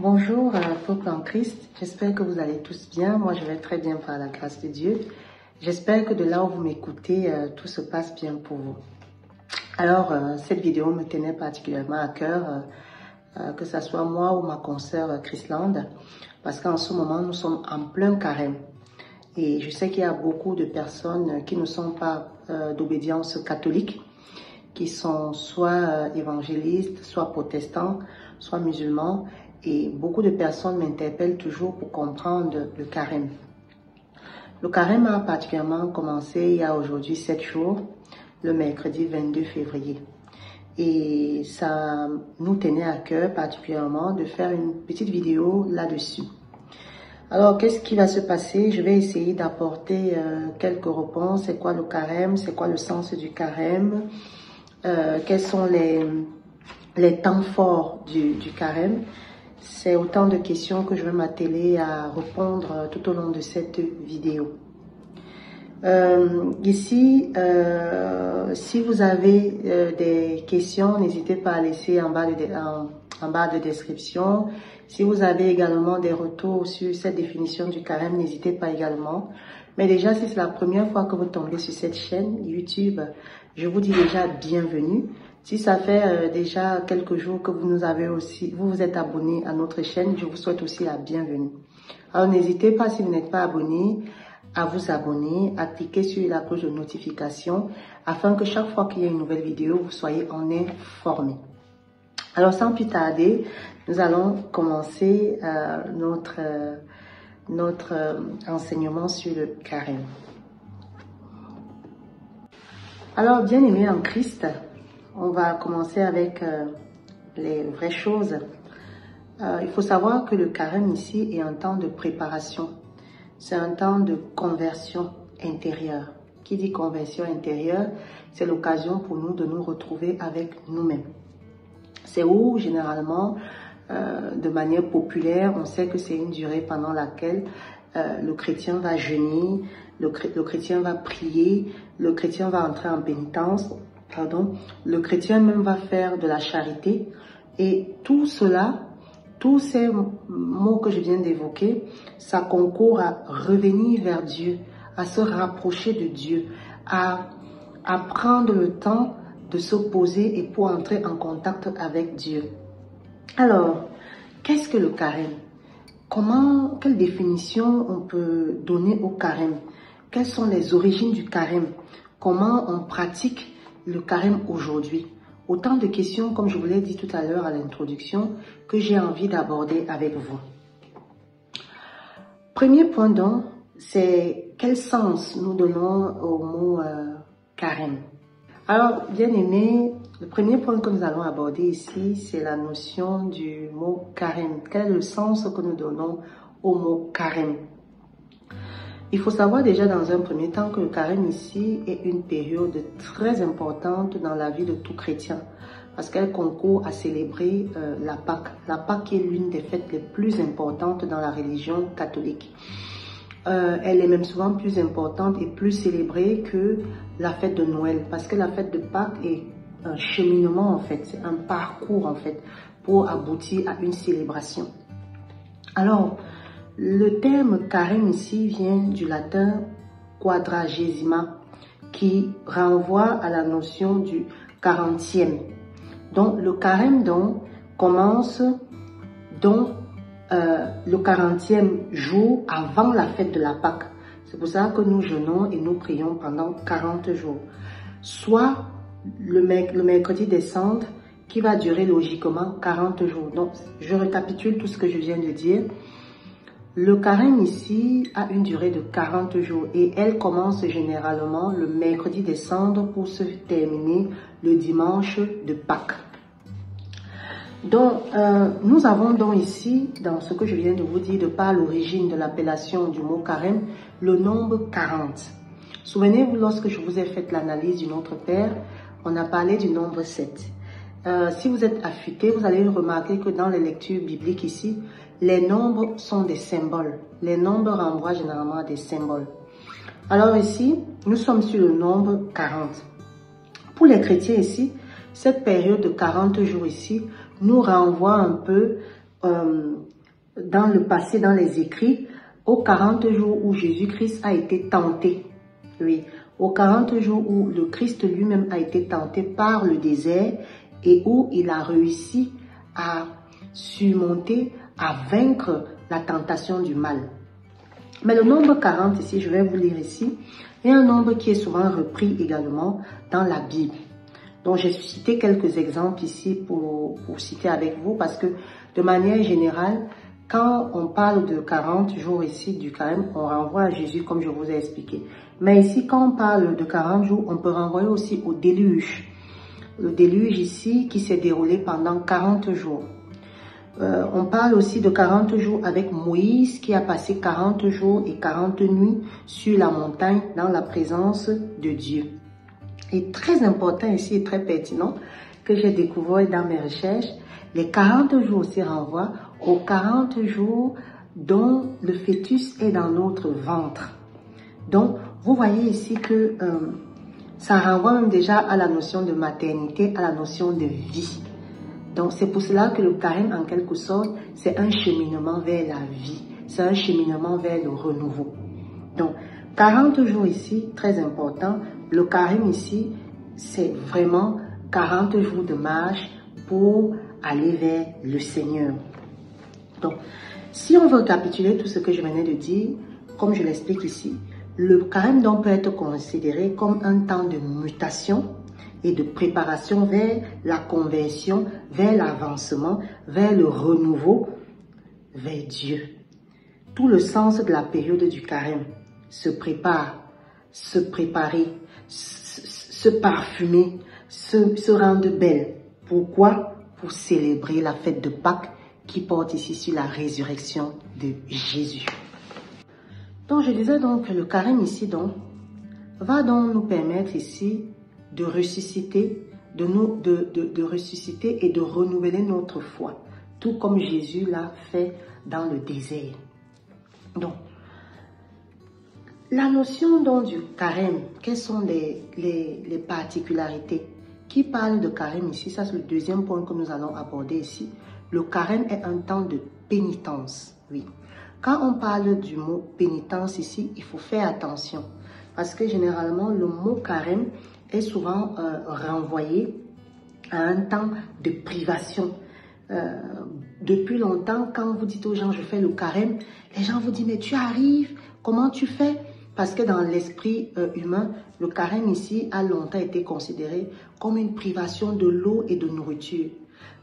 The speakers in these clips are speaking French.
Bonjour, peuple en Christ. J'espère que vous allez tous bien. Moi, je vais très bien par la grâce de Dieu. J'espère que de là où vous m'écoutez, tout se passe bien pour vous. Alors, cette vidéo me tenait particulièrement à cœur, que ce soit moi ou ma consoeur Chrisland, parce qu'en ce moment, nous sommes en plein carême. Et je sais qu'il y a beaucoup de personnes qui ne sont pas d'obédience catholique, qui sont soit évangélistes, soit protestants, soit musulmans. Et beaucoup de personnes m'interpellent toujours pour comprendre le carême. Le carême a particulièrement commencé il y a aujourd'hui 7 jours, le mercredi 22 février. Et ça nous tenait à cœur particulièrement de faire une petite vidéo là-dessus. Alors, qu'est-ce qui va se passer? Je vais essayer d'apporter quelques réponses. C'est quoi le carême? C'est quoi le sens du carême? Quels sont les temps forts du carême? C'est autant de questions que je vais m'atteler à répondre tout au long de cette vidéo. Ici, si vous avez des questions, n'hésitez pas à laisser en bas de description. Si vous avez également des retours sur cette définition du carême, n'hésitez pas également. Mais déjà, si c'est la première fois que vous tombez sur cette chaîne YouTube, je vous dis déjà bienvenue. Si ça fait déjà quelques jours que vous vous êtes abonné à notre chaîne, je vous souhaite aussi la bienvenue. Alors n'hésitez pas, si vous n'êtes pas abonné, à vous abonner, à cliquer sur la cloche de notification afin que chaque fois qu'il y a une nouvelle vidéo, vous soyez en informé. Alors sans plus tarder, nous allons commencer notre enseignement sur le carême. Alors bien-aimés en Christ, on va commencer avec les vraies choses. Il faut savoir que le carême ici est un temps de préparation. C'est un temps de conversion intérieure. Qui dit conversion intérieure, c'est l'occasion pour nous de nous retrouver avec nous-mêmes. C'est où, généralement, de manière populaire, on sait que c'est une durée pendant laquelle le chrétien va jeûner, le chrétien va prier, le chrétien va entrer en pénitence, le chrétien même va faire de la charité. Et tout cela, tous ces mots que je viens d'évoquer, ça concourt à revenir vers Dieu, à se rapprocher de Dieu, à prendre le temps de se poser et pour entrer en contact avec Dieu. Alors, qu'est-ce que le carême? Quelle définition on peut donner au carême? Quelles sont les origines du carême? Comment on pratique le carême aujourd'hui? Autant de questions, comme je vous l'ai dit tout à l'heure à l'introduction, que j'ai envie d'aborder avec vous. Premier point donc, c'est quel sens nous donnons au mot carême. Alors, bien aimé, le premier point que nous allons aborder ici, c'est la notion du mot carême. Quel est le sens que nous donnons au mot carême? Il faut savoir déjà dans un premier temps que le carême ici est une période très importante dans la vie de tout chrétien parce qu'elle concourt à célébrer la Pâque. La Pâque est l'une des fêtes les plus importantes dans la religion catholique. Elle est même souvent plus importante et plus célébrée que la fête de Noël parce que la fête de Pâques est un cheminement en fait, c'est un parcours en fait pour aboutir à une célébration. Alors, le terme carême ici vient du latin quadragesima qui renvoie à la notion du 40e. Donc le carême commence le 40e jour avant la fête de la Pâque. C'est pour ça que nous jeûnons et nous prions pendant 40 jours. Soit le mercredi des cendres qui va durer logiquement 40 jours. Donc je récapitule tout ce que je viens de dire. Le carême ici a une durée de 40 jours et elle commence généralement le mercredi des cendres pour se terminer le dimanche de Pâques. Donc, nous avons donc ici, dans ce que je viens de vous dire, de par l'origine de l'appellation du mot carême, le nombre 40. Souvenez-vous, lorsque je vous ai fait l'analyse du Notre Père, on a parlé du nombre 7. Si vous êtes affûté, vous allez remarquer que dans les lectures bibliques ici, les nombres sont des symboles. Les nombres renvoient généralement à des symboles. Alors ici, nous sommes sur le nombre 40. Pour les chrétiens ici, cette période de 40 jours ici nous renvoie un peu dans le passé, dans les écrits, aux 40 jours où Jésus-Christ a été tenté. Oui, aux 40 jours où le Christ lui-même a été tenté par le désert et où il a réussi à surmonter, à vaincre la tentation du mal. Mais le nombre 40 ici, je vais vous lire ici, est un nombre qui est souvent repris également dans la Bible. Donc j'ai cité quelques exemples ici pour citer avec vous parce que de manière générale, quand on parle de 40 jours ici du carême, on renvoie à Jésus comme je vous ai expliqué. Mais ici, quand on parle de 40 jours, on peut renvoyer aussi au déluge. Le déluge ici qui s'est déroulé pendant 40 jours. On parle aussi de 40 jours avec Moïse qui a passé 40 jours et 40 nuits sur la montagne dans la présence de Dieu. Et très important ici et très pertinent que j'ai découvert dans mes recherches, les 40 jours aussi renvoient aux 40 jours dont le fœtus est dans notre ventre. Donc, vous voyez ici que ça renvoie même déjà à la notion de maternité, à la notion de vie. Donc, c'est pour cela que le carême, en quelque sorte, c'est un cheminement vers la vie. C'est un cheminement vers le renouveau. Donc, 40 jours ici, très important. Le carême ici, c'est vraiment 40 jours de marche pour aller vers le Seigneur. Donc, si on veut récapituler tout ce que je venais de dire, comme je l'explique ici, le carême donc peut être considéré comme un temps de mutation et de préparation vers la conversion, vers l'avancement, vers le renouveau, vers Dieu. Tout le sens de la période du carême, se préparer, se parfumer, se rendre belle. Pourquoi? Pour célébrer la fête de Pâques qui porte ici sur la résurrection de Jésus. Donc je disais donc que le carême ici donc va donc nous permettre ici de ressusciter, de ressusciter et de renouveler notre foi, tout comme Jésus l'a fait dans le désert. Donc, la notion donc du carême, quelles sont les particularités? Qui parle de carême ici? Ça, c'est le deuxième point que nous allons aborder ici. Le carême est un temps de pénitence, oui. Quand on parle du mot pénitence ici, il faut faire attention. Parce que généralement, le mot carême est souvent renvoyé à un temps de privation. Depuis longtemps, quand vous dites aux gens, je fais le carême, les gens vous disent, mais tu arrives, comment tu fais? Parce que dans l'esprit humain, le carême ici a longtemps été considéré comme une privation de l'eau et de nourriture.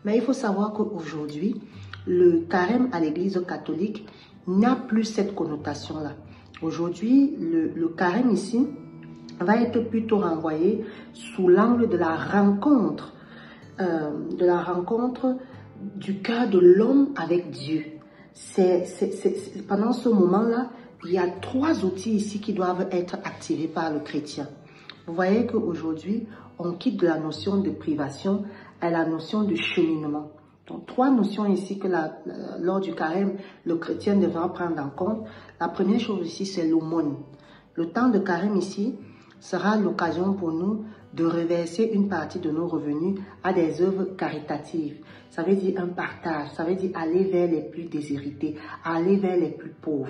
Mais il faut savoir qu'aujourd'hui, le carême à l'église catholique n'a plus cette connotation-là. Aujourd'hui, le carême ici va être plutôt renvoyé sous l'angle de la rencontre du cœur de l'homme avec Dieu. Pendant ce moment-là, il y a 3 outils ici qui doivent être activés par le chrétien. Vous voyez qu'aujourd'hui, on quitte de la notion de privation à la notion de cheminement. Donc, 3 notions ici que lors du carême, le chrétien devra prendre en compte. La première chose ici, c'est l'aumône. Le temps de carême ici sera l'occasion pour nous de reverser une partie de nos revenus à des œuvres caritatives. Ça veut dire un partage, ça veut dire aller vers les plus déshérités, aller vers les plus pauvres.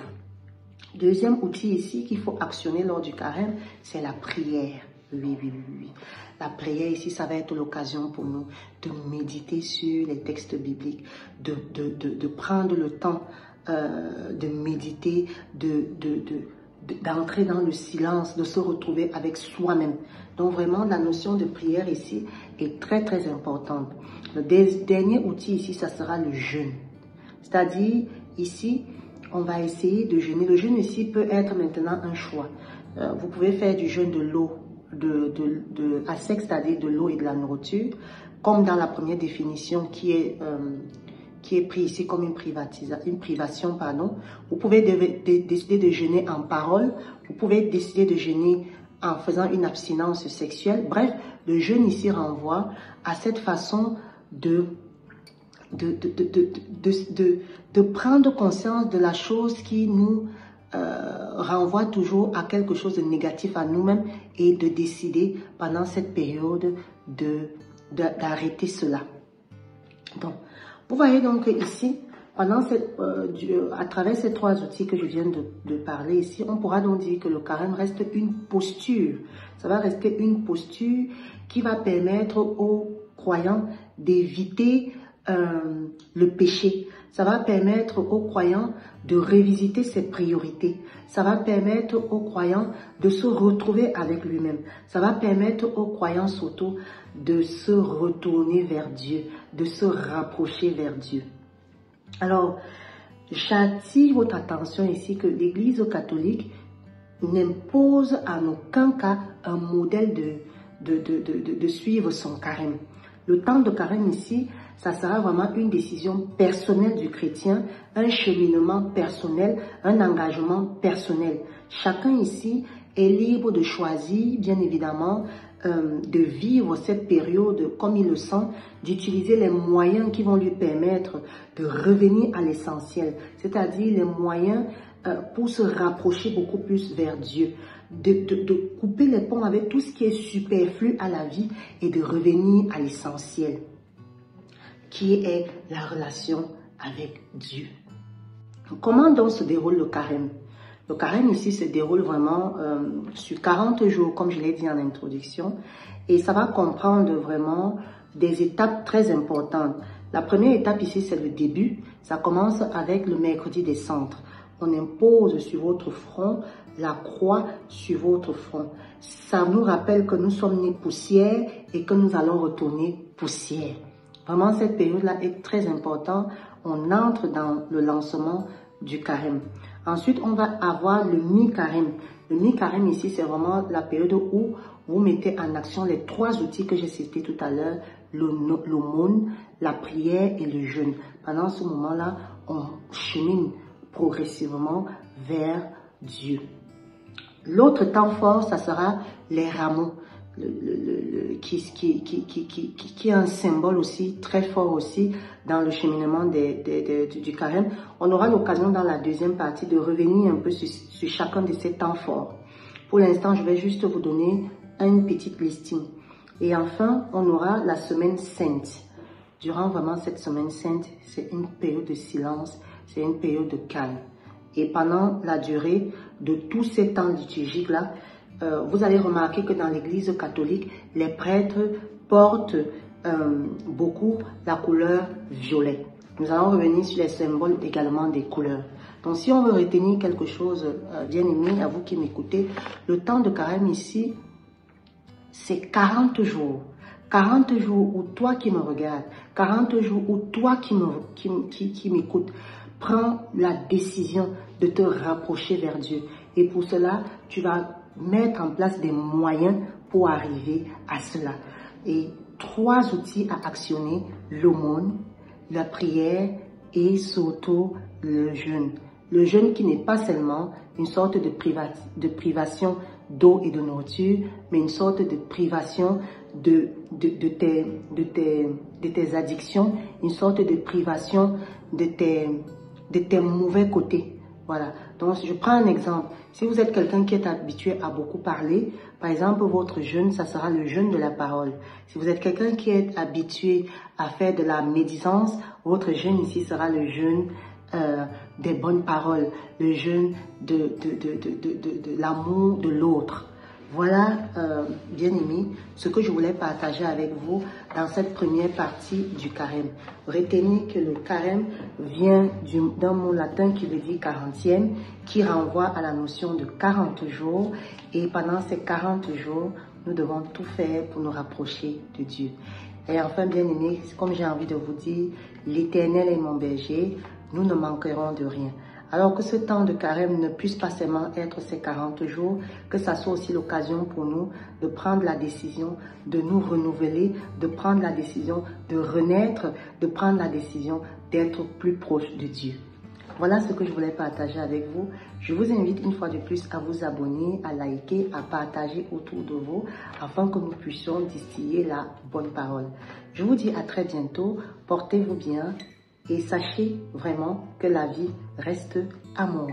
Deuxième outil ici qu'il faut actionner lors du carême, c'est la prière. Oui. La prière ici, ça va être l'occasion pour nous de méditer sur les textes bibliques, de prendre le temps de méditer, d'entrer dans le silence, de se retrouver avec soi-même. Donc vraiment, la notion de prière ici est très très importante. Le dernier outil ici, ça sera le jeûne. C'est-à-dire, ici, on va essayer de jeûner. Le jeûne ici peut être maintenant un choix. Vous pouvez faire du jeûne de l'eau, à sec, c'est-à-dire de l'eau et de la nourriture, comme dans la première définition qui est prise ici comme une privation. Vous pouvez décider de jeûner en parole, vous pouvez décider de jeûner en faisant une abstinence sexuelle. Bref, le jeûne ici renvoie à cette façon de prendre conscience de la chose qui nous renvoie toujours à quelque chose de négatif à nous-mêmes et de décider pendant cette période d'arrêter cela. Donc, vous voyez donc ici, À travers ces 3 outils que je viens de parler ici, on pourra donc dire que le carême reste une posture. Ça va rester une posture qui va permettre aux croyants d'éviter le péché. Ça va permettre aux croyants de revisiter ses priorités. Ça va permettre aux croyants de se retrouver avec lui-même. Ça va permettre aux croyants surtout de se retourner vers Dieu, de se rapprocher vers Dieu. Alors, j'attire votre attention ici que l'Église catholique n'impose en aucun cas un modèle de suivre son carême. Le temps de carême ici, ça sera vraiment une décision personnelle du chrétien, un cheminement personnel, un engagement personnel. Chacun ici est libre de choisir, bien évidemment, de vivre cette période comme il le sent, d'utiliser les moyens qui vont lui permettre de revenir à l'essentiel, c'est-à-dire les moyens pour se rapprocher beaucoup plus vers Dieu, de couper les ponts avec tout ce qui est superflu à la vie et de revenir à l'essentiel, qui est la relation avec Dieu. Comment donc se déroule le carême? Le carême ici se déroule vraiment sur 40 jours, comme je l'ai dit en introduction, et ça va comprendre vraiment des étapes très importantes. La première étape ici, c'est le début. Ça commence avec le mercredi des Cendres. On impose sur votre front la croix sur votre front. Ça nous rappelle que nous sommes nés poussière et que nous allons retourner poussière. Vraiment, cette période-là est très importante. On entre dans le lancement du carême. Ensuite, on va avoir le mi-carême. Le mi-carême ici, c'est vraiment la période où vous mettez en action les 3 outils que j'ai cités tout à l'heure, l'aumône, la prière et le jeûne. Pendant ce moment-là, on chemine progressivement vers Dieu. L'autre temps fort, ça sera les rameaux, qui est un symbole aussi très fort aussi dans le cheminement du carême. On aura l'occasion dans la deuxième partie de revenir un peu sur chacun de ces temps forts. Pour l'instant, je vais juste vous donner une petite listing. Et enfin, on aura la semaine sainte. Durant vraiment cette semaine sainte, c'est une période de silence, c'est une période de calme. Et pendant la durée de tous ces temps liturgiques-là, vous allez remarquer que dans l'Église catholique, les prêtres portent beaucoup la couleur violet. Nous allons revenir sur les symboles également des couleurs. Donc si on veut retenir quelque chose, bien aimé, à vous qui m'écoutez, le temps de carême ici, c'est 40 jours. 40 jours où toi qui me regardes, 40 jours où toi qui m'écoutes, prends la décision de te rapprocher vers Dieu. Et pour cela, tu vas mettre en place des moyens pour arriver à cela. Et 3 outils à actionner, l'aumône, la prière et surtout le jeûne. Le jeûne qui n'est pas seulement une sorte de privation d'eau et de nourriture, mais une sorte de privation de tes addictions, une sorte de privation de tes mauvais côtés. Voilà. Donc, je prends un exemple. Si vous êtes quelqu'un qui est habitué à beaucoup parler, par exemple, votre jeûne, ça sera le jeûne de la parole. Si vous êtes quelqu'un qui est habitué à faire de la médisance, votre jeûne ici sera le jeûne des bonnes paroles, le jeûne de l'amour de l'autre. Voilà, bien aimés, ce que je voulais partager avec vous dans cette première partie du carême. Retenez que le carême vient d'un mot latin qui veut dire 40e, qui renvoie à la notion de 40 jours. Et pendant ces 40 jours, nous devons tout faire pour nous rapprocher de Dieu. Et enfin, bien aimés, comme j'ai envie de vous dire, l'Éternel est mon berger, nous ne manquerons de rien. Alors que ce temps de carême ne puisse pas seulement être ces 40 jours, que ça soit aussi l'occasion pour nous de prendre la décision de nous renouveler, de prendre la décision de renaître, de prendre la décision d'être plus proche de Dieu. Voilà ce que je voulais partager avec vous. Je vous invite une fois de plus à vous abonner, à liker, à partager autour de vous afin que nous puissions distiller la bonne parole. Je vous dis à très bientôt, portez-vous bien. Et sachez vraiment que la vie reste amour.